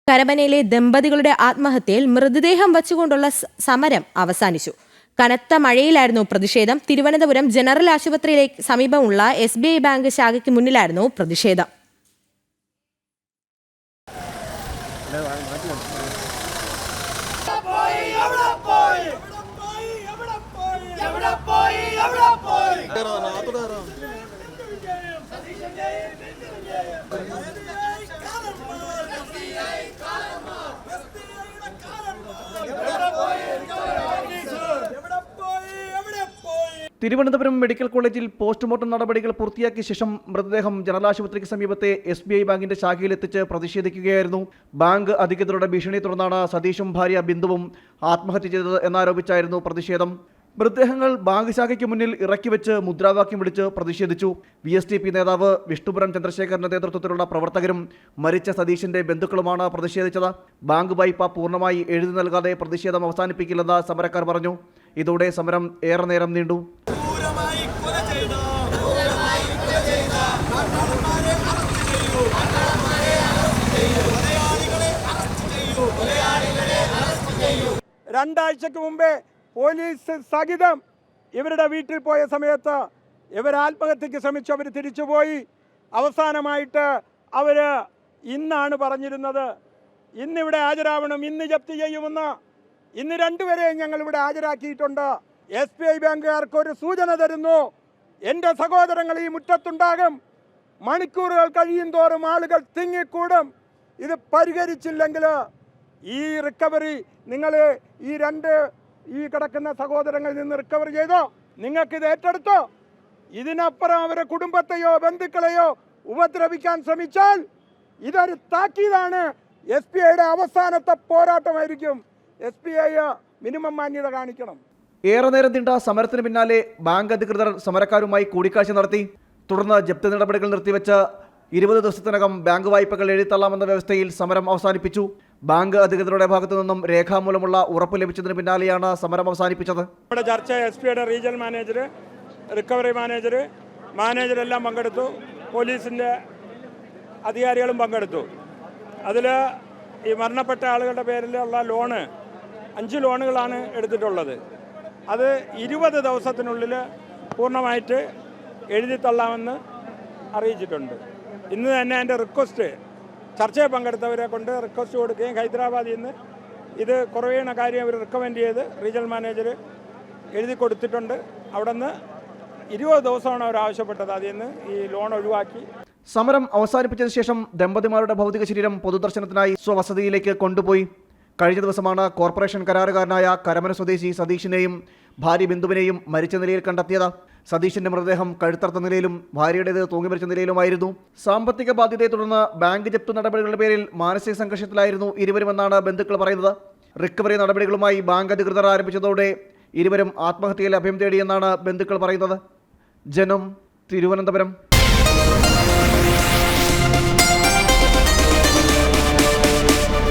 കരമനയിലെ ദമ്പതികളുടെ ആത്മഹത്യയിൽ മൃതദേഹം വച്ചുകൊണ്ടുള്ള സമരം അവസാനിച്ചു. കനത്ത മഴയിലായിരുന്നു പ്രതിഷേധം. തിരുവനന്തപുരം ജനറൽ ആശുപത്രിയിലേക്ക് സമീപമുള്ള SBI ബാങ്ക് ശാഖയ്ക്ക് മുന്നിലായിരുന്നു പ്രതിഷേധം. തിരുവനന്തപുരം മെഡിക്കൽ കോളേജിൽ പോസ്റ്റ്മോർട്ടം നടപടികൾ പൂർത്തിയാക്കിയ ശേഷം മൃതദേഹം ജനറൽ ആശുപത്രിക്ക് സമീപത്തെ SBI ബാങ്കിന്റെ ശാഖയിൽ എത്തിച്ച് പ്രതിഷേധിക്കുകയായിരുന്നു. ബാങ്ക് അധികൃതരുടെ ഭീഷണിയെ തുടർന്നാണ് സതീഷും ഭാര്യ ബിന്ദുവും ആത്മഹത്യ ചെയ്തത് എന്നാരോപിച്ചായിരുന്നു പ്രതിഷേധം. മൃതദേഹങ്ങൾ ബാങ്ക് ശാഖയ്ക്ക് മുന്നിൽ ഇറക്കി വെച്ച് മുദ്രാവാക്യം വിളിച്ച് പ്രതിഷേധിച്ചു. VSTP നേതാവ് വിഷ്ണുപുരം ചന്ദ്രശേഖരന്റെ നേതൃത്വത്തിലുള്ള പ്രവർത്തകരും മരിച്ച സതീഷിന്റെ ബന്ധുക്കളുമാണ് പ്രതിഷേധിച്ചത്. ബാങ്ക് വായ്പ പൂർണ്ണമായി എഴുതി നൽകാതെ പ്രതിഷേധം അവസാനിപ്പിക്കില്ലെന്ന് സമരക്കാർ പറഞ്ഞു. ഇതോടെ സമരം ഏറെ നേരം നീണ്ടു. രണ്ടാഴ്ചക്ക് മുമ്പേ പോലീസ് സഹിതം ഇവരുടെ വീട്ടിൽ പോയ സമയത്ത് ഇവർ ആത്മഹത്യക്ക് ശ്രമിച്ചു. അവർ തിരിച്ചുപോയി. അവസാനമായിട്ട് അവർ ഇന്നാണ് പറഞ്ഞിരുന്നത് ഇന്നിവിടെ ഹാജരാവണം, ഇന്ന് ജപ്തി ചെയ്യുമെന്ന്. ഇന്ന് രണ്ടുപേരെയും ഞങ്ങൾ ഇവിടെ ഹാജരാക്കിയിട്ടുണ്ട്. SBI ബാങ്കുകാർക്ക് ഒരു സൂചന തരുന്നു, എൻ്റെ സഹോദരങ്ങൾ ഈ മുറ്റത്തുണ്ടാകും. മണിക്കൂറുകൾ കഴിയും തോറും ആളുകൾ തിങ്ങിക്കൂടും. ഇത് പരിഹരിച്ചില്ലെങ്കിൽ ഈ റിക്കവറി നിങ്ങൾ ഈ കിടക്കുന്ന സഹോദരങ്ങളിൽ നിന്ന് റിക്കവർ ചെയ്തോ, നിങ്ങൾക്കിത് ഏറ്റെടുത്തോ. ഇതിനപ്പുറം അവരെ കുടുംബത്തെയോ ബന്ധുക്കളെയോ ഉപദ്രവിക്കാൻ ശ്രമിച്ചാൽ ഇതൊരു താക്കീതാണ്. SBIയുടെ അവസാനത്തെ പോരാട്ടമായിരിക്കും. SBI മിനിമം മാന്യത കാണിക്കണം. ഏറെ നേരം നീണ്ട സമരത്തിന് പിന്നാലെ ബാങ്ക് അധികൃതർ സമരക്കാരുമായി കൂടിക്കാഴ്ച നടത്തി. തുടർന്ന് ജപ്തി നടപടികൾ നിർത്തിവെച്ച് 20 ദിവസത്തിനകം ബാങ്ക് വായ്പകൾ എഴുതിത്തള്ളാമെന്ന വ്യവസ്ഥയിൽ സമരം അവസാനിപ്പിച്ചു. ബാങ്ക് അധികൃതരുടെ ഭാഗത്തു നിന്നും രേഖാമൂലമുള്ള ഉറപ്പ് ലഭിച്ചതിന് പിന്നാലെയാണ് സമരം അവസാനിപ്പിച്ചത്. ഇവിടെ ചർച്ച SBIയുടെ റീജിയണൽ മാനേജർ, റിക്കവറി മാനേജരെല്ലാം പങ്കെടുത്തു. പോലീസിൻ്റെ അധികാരികളും പങ്കെടുത്തു. അതിൽ ഈ മരണപ്പെട്ട ആളുകളുടെ പേരിലുള്ള ലോണ് 5 ലോണുകളാണ് എടുത്തിട്ടുള്ളത്. അത് 20 ദിവസത്തിനുള്ളിൽ പൂർണ്ണമായിട്ട് എഴുതിത്തള്ളാമെന്ന് അറിയിച്ചിട്ടുണ്ട്. ഇന്ന് തന്നെ എൻ്റെ റിക്വസ്റ്റ് ചർച്ചയിൽ പങ്കെടുത്തവരെ കൊണ്ട് റിക്വസ്റ്റ് കൊടുക്കുകയും ഹൈദരാബാദിൽ നിന്ന് ഇത് കുറവേണ കാര്യം അവർ റിക്കമെൻഡ് ചെയ്ത് റീജിയണൽ മാനേജർ എഴുതി കൊടുത്തിട്ടുണ്ട്. അവിടെ നിന്ന് 20 ദിവസമാണ് അവർ ആവശ്യപ്പെട്ടത്. അതിൽ നിന്ന് ഈ ലോൺ ഒഴിവാക്കി. സമരം അവസാനിപ്പിച്ചതിന് ശേഷം ദമ്പതിമാരുടെ ഭൗതിക ശരീരം പൊതുദർശനത്തിനായി സ്വവസതിയിലേക്ക് കൊണ്ടുപോയി. കഴിഞ്ഞ ദിവസമാണ് കോർപ്പറേഷൻ കരാറുകാരനായ കരമന സ്വദേശി സതീഷിനെയും ഭാര്യ ബിന്ദുവിനെയും മരിച്ച നിലയിൽ കണ്ടെത്തിയത്. സതീഷിന്റെ മൃതദേഹം കഴുത്തറുത്ത നിലയിലും ഭാര്യയുടേത് തൂങ്ങി മരിച്ച നിലയിലുമായിരുന്നു. സാമ്പത്തിക ബാധ്യതയെ തുടർന്ന് ബാങ്ക് ജപ്തി നടപടികളുടെ പേരിൽ മാനസിക സംഘർഷത്തിലായിരുന്നു ഇരുവരുമെന്നാണ് ബന്ധുക്കൾ പറയുന്നത്. റിക്കവറി നടപടികളുമായി ബാങ്ക് അധികൃതർ ആരംഭിച്ചതോടെ ഇരുവരും ആത്മഹത്യയിൽ അഭയം തേടിയെന്നാണ് ബന്ധുക്കൾ പറയുന്നത്. ജനം, തിരുവനന്തപുരം.